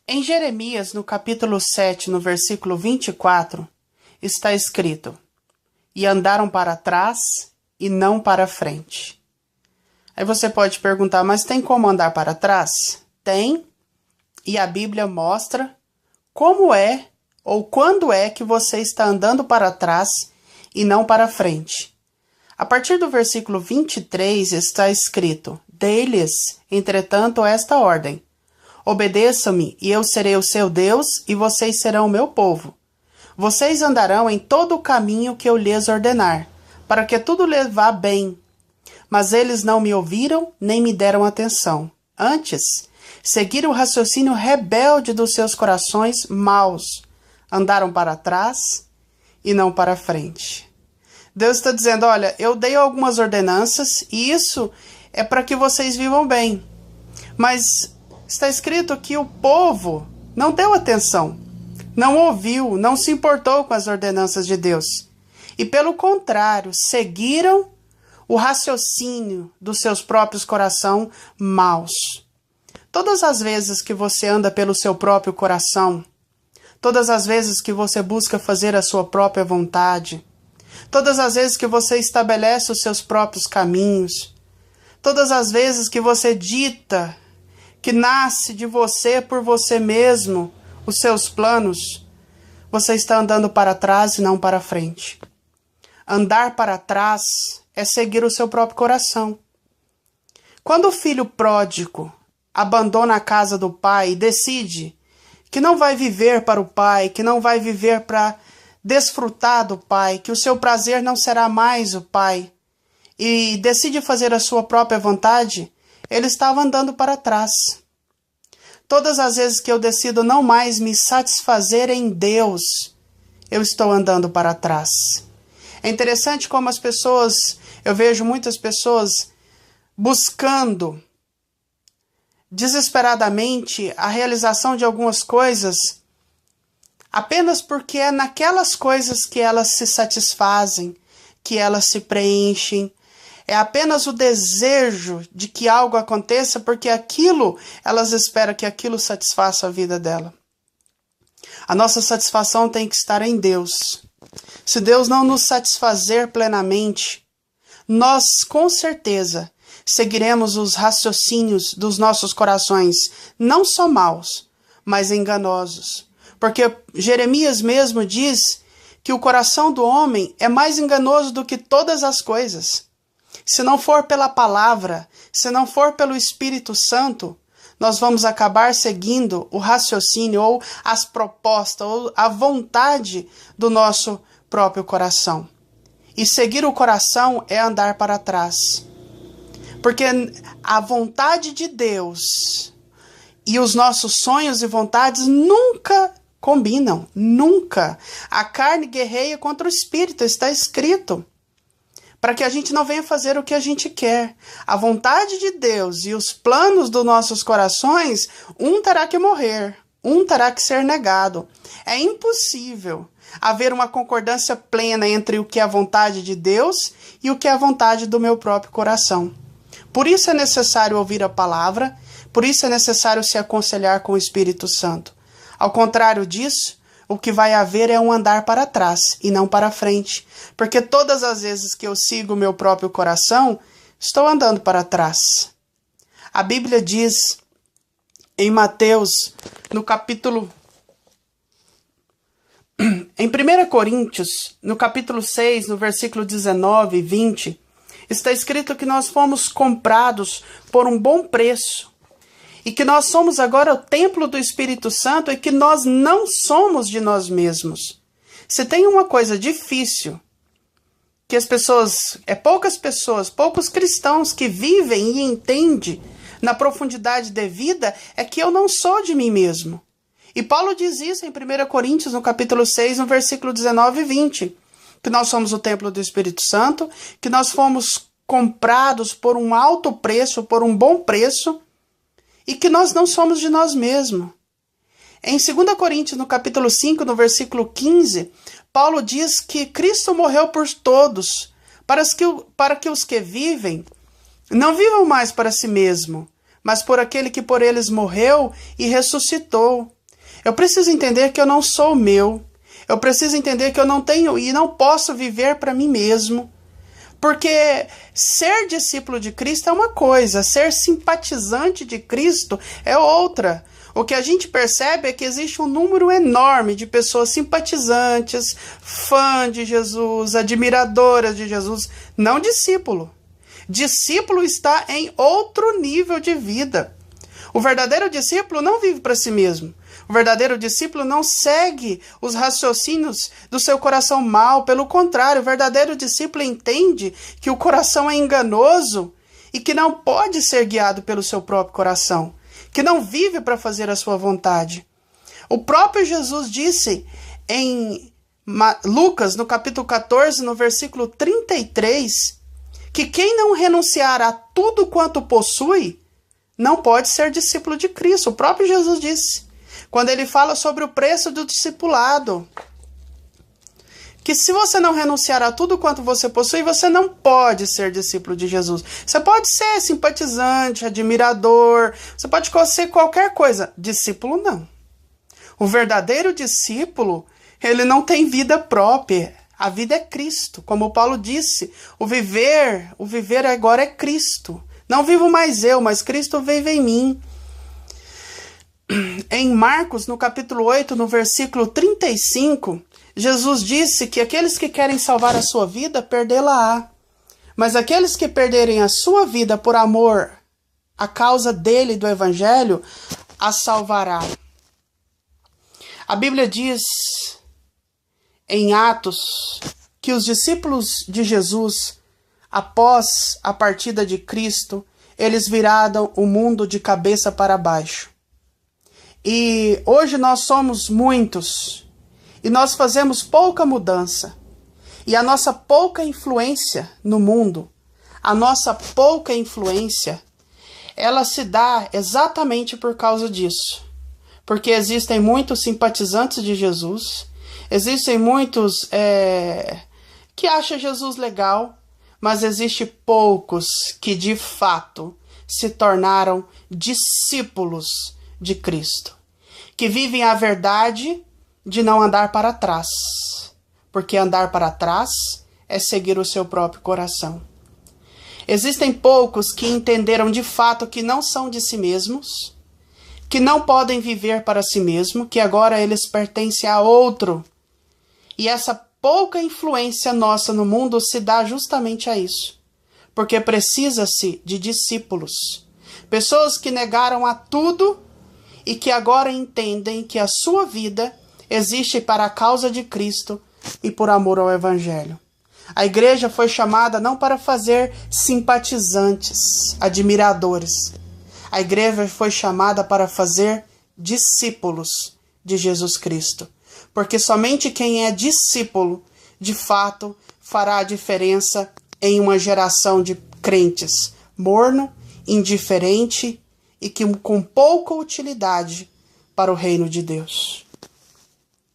Em Jeremias, no capítulo 7, no versículo 24, está escrito: "E andaram para trás e não para frente." Aí você pode perguntar, mas tem como andar para trás? Tem, e a Bíblia mostra como é ou quando é que você está andando para trás e não para frente. A partir do versículo 23 está escrito: "Dei-lhes, entretanto, esta ordem: obedeçam-me, e eu serei o seu Deus, e vocês serão o meu povo. Vocês andarão em todo o caminho que eu lhes ordenar, para que tudo lhes vá bem. Mas eles não me ouviram, nem me deram atenção. Antes, seguiram o raciocínio rebelde dos seus corações maus. Andaram para trás e não para frente." Deus está dizendo, olha, eu dei algumas ordenanças e isso é para que vocês vivam bem. Mas está escrito que o povo não deu atenção, não ouviu, não se importou com as ordenanças de Deus. E pelo contrário, seguiram o raciocínio dos seus próprios corações maus. Todas as vezes que você anda pelo seu próprio coração, todas as vezes que você busca fazer a sua própria vontade, todas as vezes que você estabelece os seus próprios caminhos, todas as vezes que você dita que nasce de você por você mesmo os seus planos, você está andando para trás e não para frente. Andar para trás é seguir o seu próprio coração. Quando o filho pródigo abandona a casa do pai e decide que não vai viver para o pai, que não vai viver para desfrutar do pai, que o seu prazer não será mais o pai, e decide fazer a sua própria vontade, ele estava andando para trás. Todas as vezes que eu decido não mais me satisfazer em Deus, eu estou andando para trás. É interessante como eu vejo muitas pessoas buscando desesperadamente a realização de algumas coisas apenas porque é naquelas coisas que elas se satisfazem, que elas se preenchem. É apenas o desejo de que algo aconteça porque elas esperam que aquilo satisfaça a vida dela. A nossa satisfação tem que estar em Deus. Se Deus não nos satisfazer plenamente, nós com certeza seguiremos os raciocínios dos nossos corações, não só maus, mas enganosos. Porque Jeremias mesmo diz que o coração do homem é mais enganoso do que todas as coisas. Se não for pela palavra, se não for pelo Espírito Santo, nós vamos acabar seguindo o raciocínio ou as propostas ou a vontade do nosso próprio coração. E seguir o coração é andar para trás. Porque a vontade de Deus e os nossos sonhos e vontades nunca combinam, nunca. A carne guerreia contra o espírito, está escrito. Para que a gente não venha fazer o que a gente quer. A vontade de Deus e os planos dos nossos corações, um terá que morrer, um terá que ser negado. É impossível haver uma concordância plena entre o que é a vontade de Deus e o que é a vontade do meu próprio coração. Por isso é necessário ouvir a palavra, por isso é necessário se aconselhar com o Espírito Santo. Ao contrário disso, o que vai haver é um andar para trás e não para frente. Porque todas as vezes que eu sigo o meu próprio coração, estou andando para trás. A Bíblia diz em Mateus, no capítulo... Em 1 Coríntios, no capítulo 6, no versículo 19 e 20, está escrito que nós fomos comprados por um bom preço. E que nós somos agora o templo do Espírito Santo e que nós não somos de nós mesmos. Se tem uma coisa difícil, que poucas pessoas, poucos cristãos que vivem e entendem na profundidade devida, é que eu não sou de mim mesmo. E Paulo diz isso em 1 Coríntios, no capítulo 6, no versículo 19 e 20, que nós somos o templo do Espírito Santo, que nós fomos comprados por um alto preço, por um bom preço, e que nós não somos de nós mesmos. Em 2 Coríntios, no capítulo 5, no versículo 15, Paulo diz que Cristo morreu por todos, para que os que vivem não vivam mais para si mesmo, mas por aquele que por eles morreu e ressuscitou. Eu preciso entender que eu não sou o meu. Eu preciso entender que eu não tenho e não posso viver para mim mesmo. Porque ser discípulo de Cristo é uma coisa, ser simpatizante de Cristo é outra. O que a gente percebe é que existe um número enorme de pessoas simpatizantes, fã de Jesus, admiradoras de Jesus, não discípulo. Discípulo está em outro nível de vida. O verdadeiro discípulo não vive para si mesmo. O verdadeiro discípulo não segue os raciocínios do seu coração mau. Pelo contrário, o verdadeiro discípulo entende que o coração é enganoso e que não pode ser guiado pelo seu próprio coração, que não vive para fazer a sua vontade. O próprio Jesus disse em Lucas, no capítulo 14, no versículo 33, que quem não renunciar a tudo quanto possui, não pode ser discípulo de Cristo. O próprio Jesus disse, quando ele fala sobre o preço do discipulado, que se você não renunciar a tudo quanto você possui, você não pode ser discípulo de Jesus. Você pode ser simpatizante, admirador, você pode ser qualquer coisa. Discípulo não. O verdadeiro discípulo, ele não tem vida própria. A vida é Cristo. Como Paulo disse, o viver agora é Cristo. Não vivo mais eu, mas Cristo vive em mim. Em Marcos, no capítulo 8, no versículo 35, Jesus disse que aqueles que querem salvar a sua vida, perdê-la-á. Mas aqueles que perderem a sua vida por amor à causa dele e do evangelho, a salvará. A Bíblia diz em Atos que os discípulos de Jesus, após a partida de Cristo, eles viraram o mundo de cabeça para baixo. E hoje nós somos muitos e nós fazemos pouca mudança. E a nossa pouca influência no mundo, a nossa pouca influência, ela se dá exatamente por causa disso. Porque existem muitos simpatizantes de Jesus, existem muitos que acham Jesus legal, mas existem poucos que de fato se tornaram discípulos de Cristo, que vivem a verdade de não andar para trás, porque andar para trás é seguir o seu próprio coração. Existem poucos que entenderam de fato que não são de si mesmos, que não podem viver para si mesmo, que agora eles pertencem a outro. E essa pouca influência nossa no mundo se dá justamente a isso, porque precisa-se de discípulos, pessoas que negaram a tudo e que agora entendem que a sua vida existe para a causa de Cristo e por amor ao Evangelho. A igreja foi chamada não para fazer simpatizantes, admiradores. A igreja foi chamada para fazer discípulos de Jesus Cristo. Porque somente quem é discípulo, de fato, fará a diferença em uma geração de crentes morno, indiferente e que com pouca utilidade para o reino de Deus.